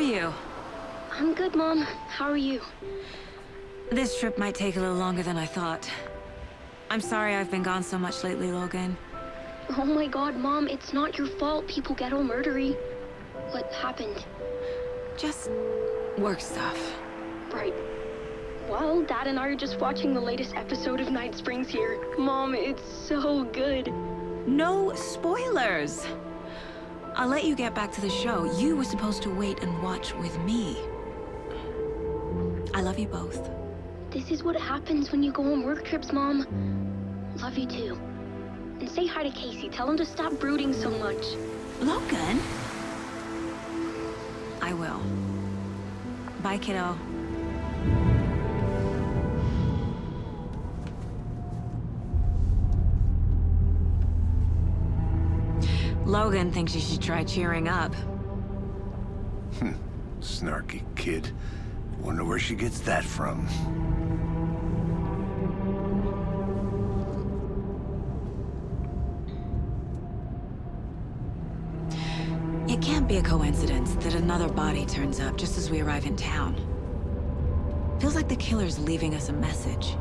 you? I'm good, Mom. How are you? This trip might take a little longer than I thought. I'm sorry I've been gone so much lately, Logan. Oh my god, Mom, it's not your fault people get all murdery. What happened? Just work stuff. Right. Well, Dad and I are just watching the latest episode of Night Springs here. Mom, it's so good. No spoilers! I'll let you get back to the show. You were supposed to wait and watch with me. I love you both. This is what happens when you go on work trips, Mom. Love you too. And say hi to Casey. Tell him to stop brooding so much. Logan? I will. Bye, kiddo. Logan thinks you should try cheering up. Snarky kid. Wonder where she gets that from. It can't be a coincidence that another body turns up just as we arrive in town. Feels like the killer's leaving us a message.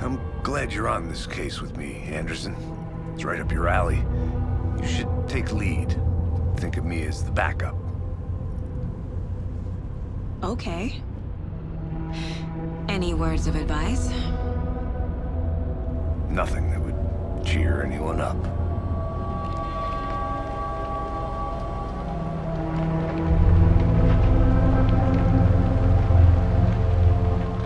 I'm glad you're on this case with me, Anderson. It's right up your alley. You should take lead. Think of me as the backup. Okay. Any words of advice? Nothing that would cheer anyone up.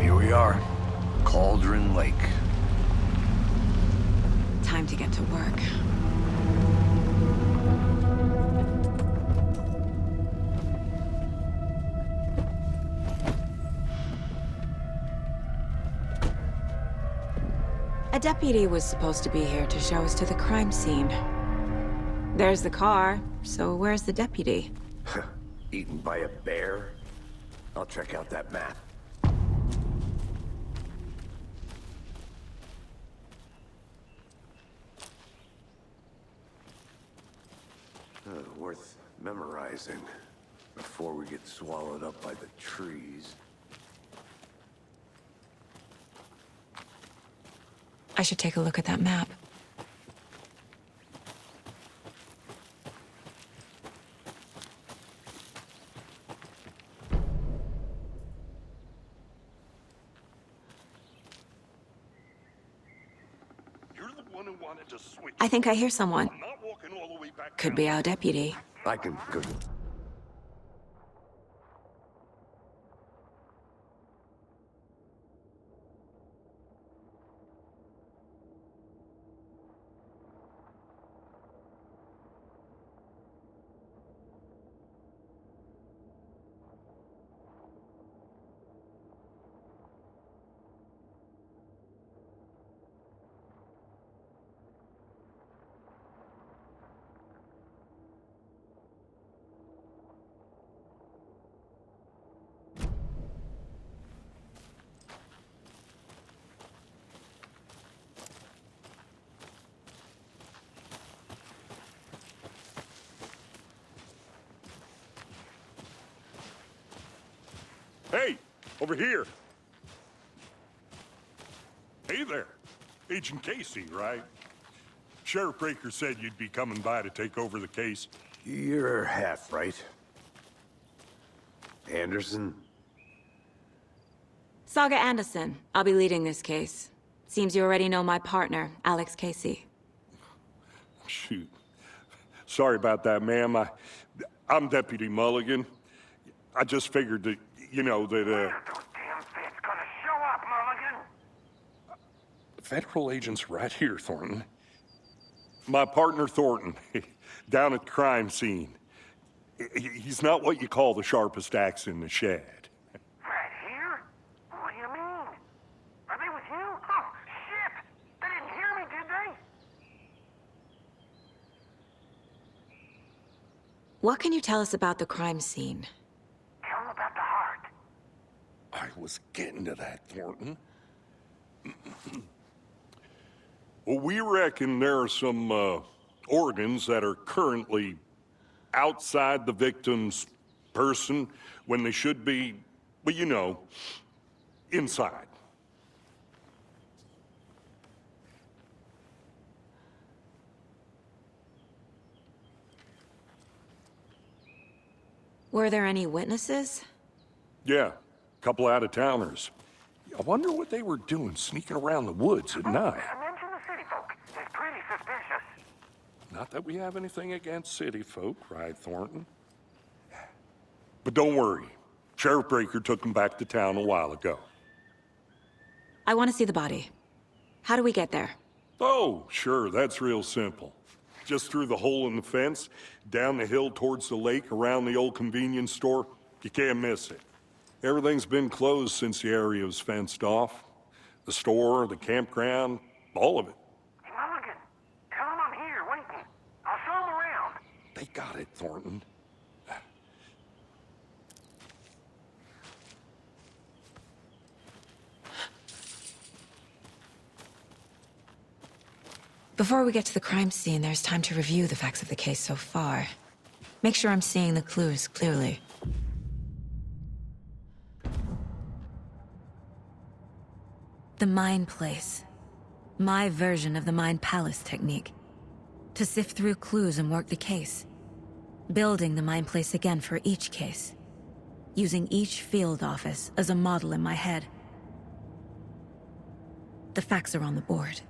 Here we are. Cauldron Lake. Time to get to work. A deputy was supposed to be here to show us to the crime scene. There's the car, so where's the deputy? Eaten by a bear? I'll check out that map. Worth memorizing before we get swallowed up by the trees. I should take a look at that map. You're the one who wanted to switch. I think I hear someone. I'm not walking all the way back Could down. be our deputy. I can go. Hey, over here. Hey there. Agent Casey, right? Sheriff Breaker said you'd be coming by to take over the case. You're half right. Anderson? Saga Anderson. I'll be leading this case. Seems you already know my partner, Alex Casey. Shoot. Sorry about that, ma'am. I'm Deputy Mulligan. I just figured that, you know, that, When are those damn feds gonna show up, Mulligan? federal agent's right here, Thornton. My partner, Thornton, down at the crime scene. He's not what you call the sharpest axe in the shed. Right here? What do you mean? Are they with you? Oh, shit! They didn't hear me, did they? What can you tell us about the crime scene? Tell them about the heart. I was getting to that, Thornton. Well, we reckon there are some organs that are currently outside the victim's person when they should be, well, you know, inside. Were there any witnesses? Yeah, couple out-of-towners. I wonder what they were doing sneaking around the woods at night. Mention the city folk. It's pretty suspicious. Not that we have anything against city folk, cried Thornton. But don't worry. Sheriff Breaker took them back to town a while ago. I want to see the body. How do we get there? Oh, sure, that's real simple. Just through the hole in the fence, down the hill towards the lake, around the old convenience store. You can't miss it. Everything's been closed since the area was fenced off. The store, the campground, all of it. Hey, Mulligan, tell him I'm here waiting. I'll show him around. They got it, Thornton. Before we get to the crime scene, there's time to review the facts of the case so far. Make sure I'm seeing the clues clearly. The Mind Place. My version of the Mind Palace technique. To sift through clues and work the case. Building the Mind Place again for each case. Using each field office as a model in my head. The facts are on the board.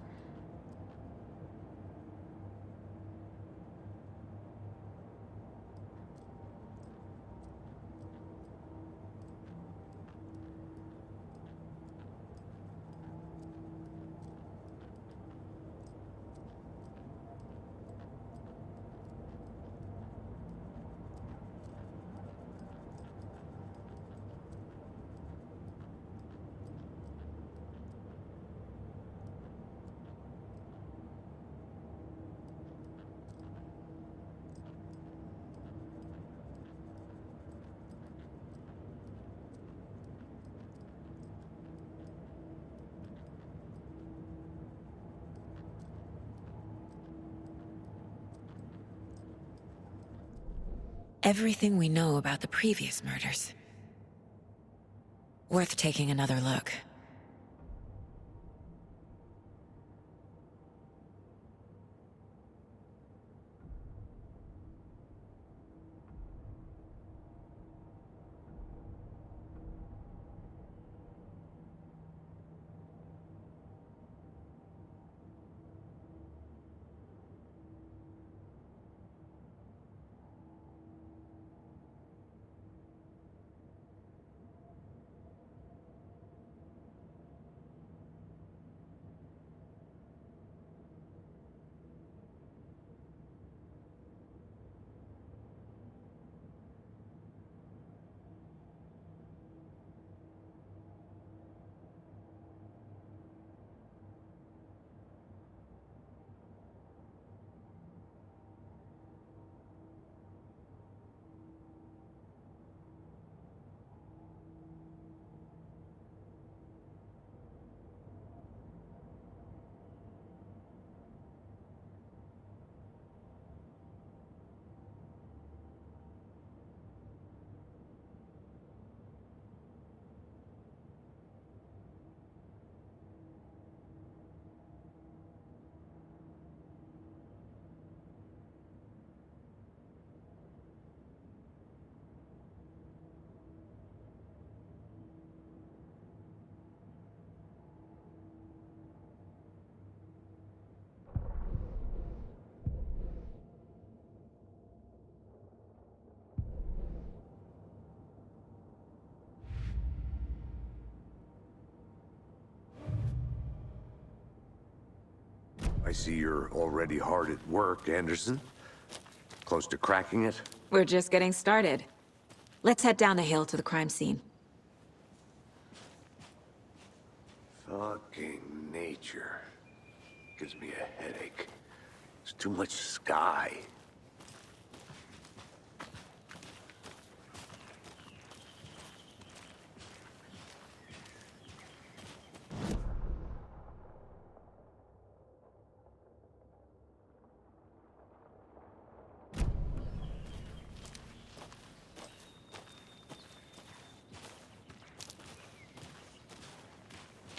Everything we know about the previous murders. Worth taking another look. I see you're already hard at work, Anderson. Close to cracking it? We're just getting started. Let's head down the hill to the crime scene. Fucking nature. Gives me a headache. There's too much sky.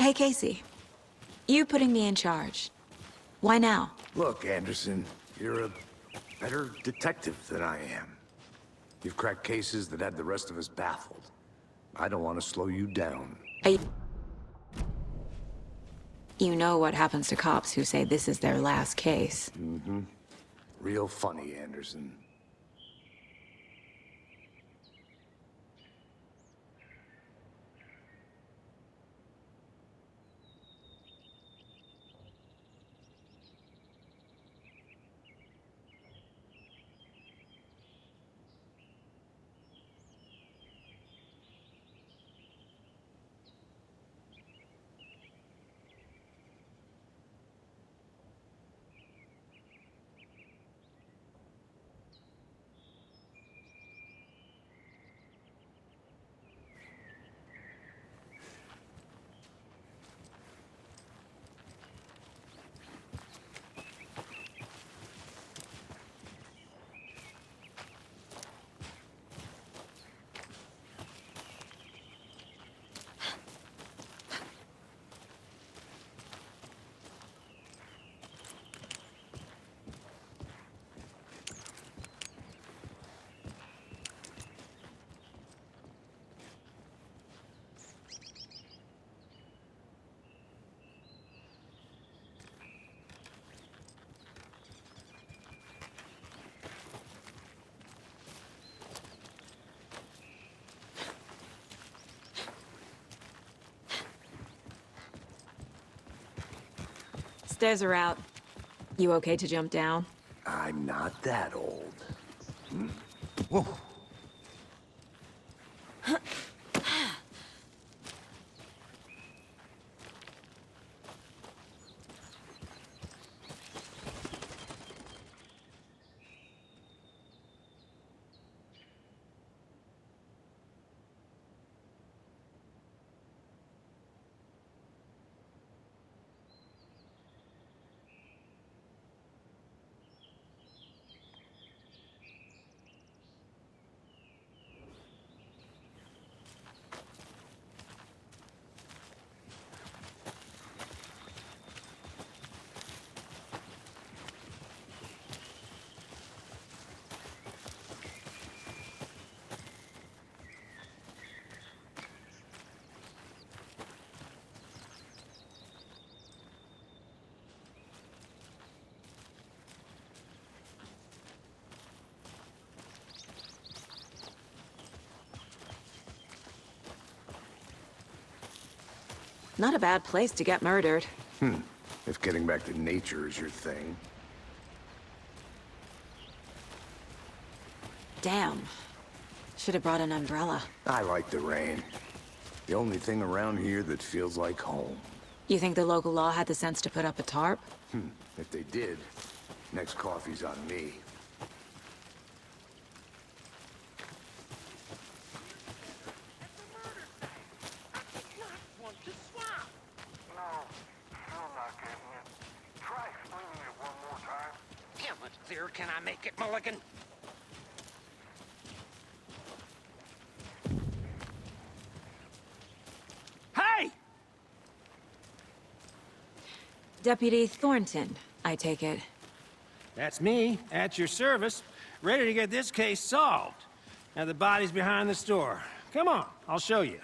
Hey, Casey. You putting me in charge. Why now? Look, Anderson, you're a better detective than I am. You've cracked cases that had the rest of us baffled. I don't want to slow you down. You know what happens to cops who say this is their last case. Real funny, Anderson. Stairs are out. You okay to jump down? I'm not that old. Not a bad place to get murdered. If getting back to nature is your thing. Damn. Should have brought an umbrella. I like the rain. The only thing around here that feels like home. You think the local law had the sense to put up a tarp? If they did, next coffee's on me. No, still not getting it. Try explaining it one more time. How much clearer can I make it, Mulligan? Hey! Deputy Thornton, I take it. That's me, at your service, ready to get this case solved. Now the body's behind the store. Come on, I'll show you.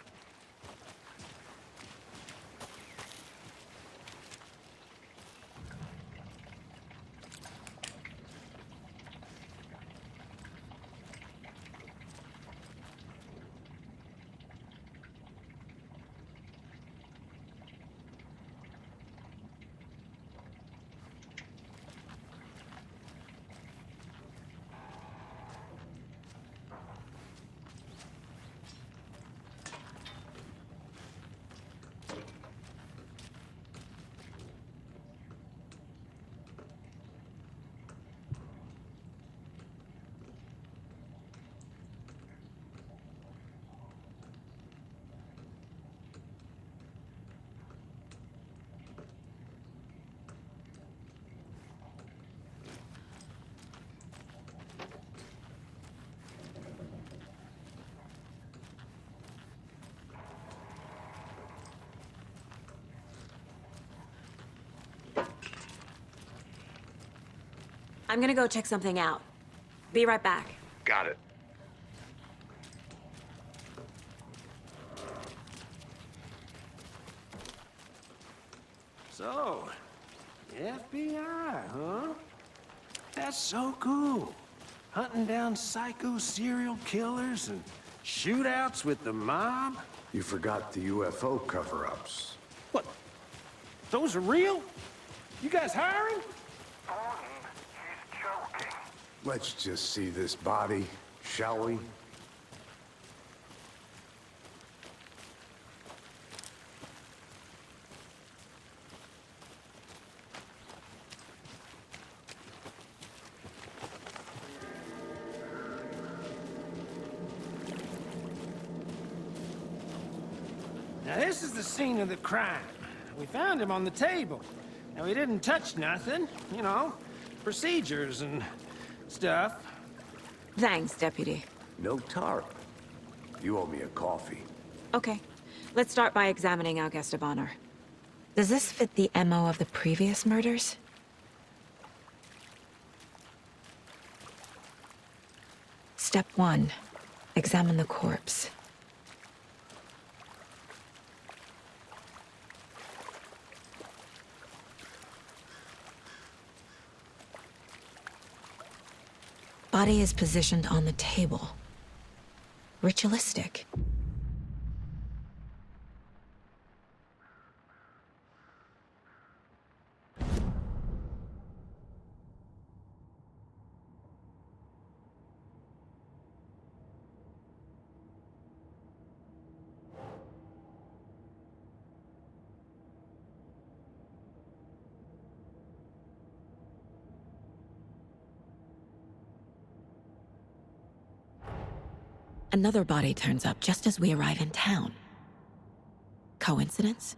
I'm gonna go check something out. Be right back. Got it. So, FBI, huh? That's so cool. Hunting down psycho serial killers and shootouts with the mob. You forgot the UFO cover-ups. What? Those are real? You guys hiring? Thornton, he's joking. Let's just see this body, shall we? Now, this is the scene of the crime. We found him on the table. Now, we didn't touch nothing, you know, procedures and stuff. Thanks, Deputy. No tarp. You owe me a coffee. Okay, let's start by examining our guest of honor. Does this fit the MO of the previous murders? Step 1. Examine the corpse. Body is positioned on the table. Ritualistic. Another body turns up just as we arrive in town. Coincidence?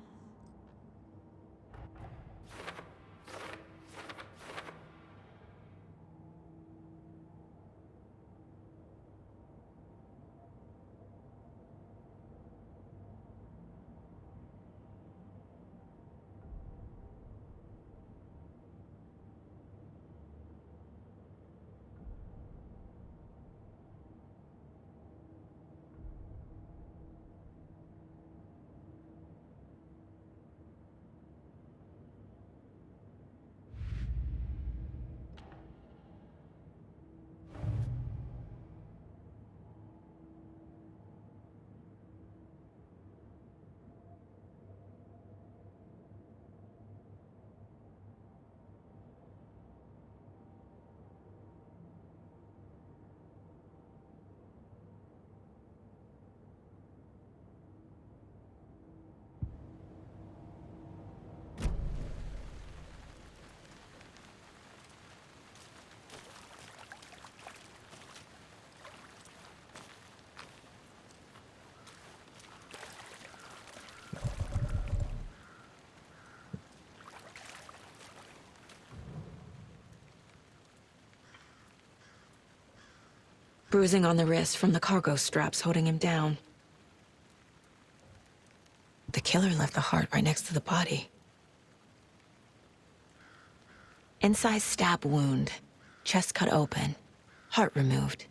Bruising on the wrist from the cargo straps holding him down. The killer left the heart right next to the body. Incised stab wound, chest cut open, heart removed.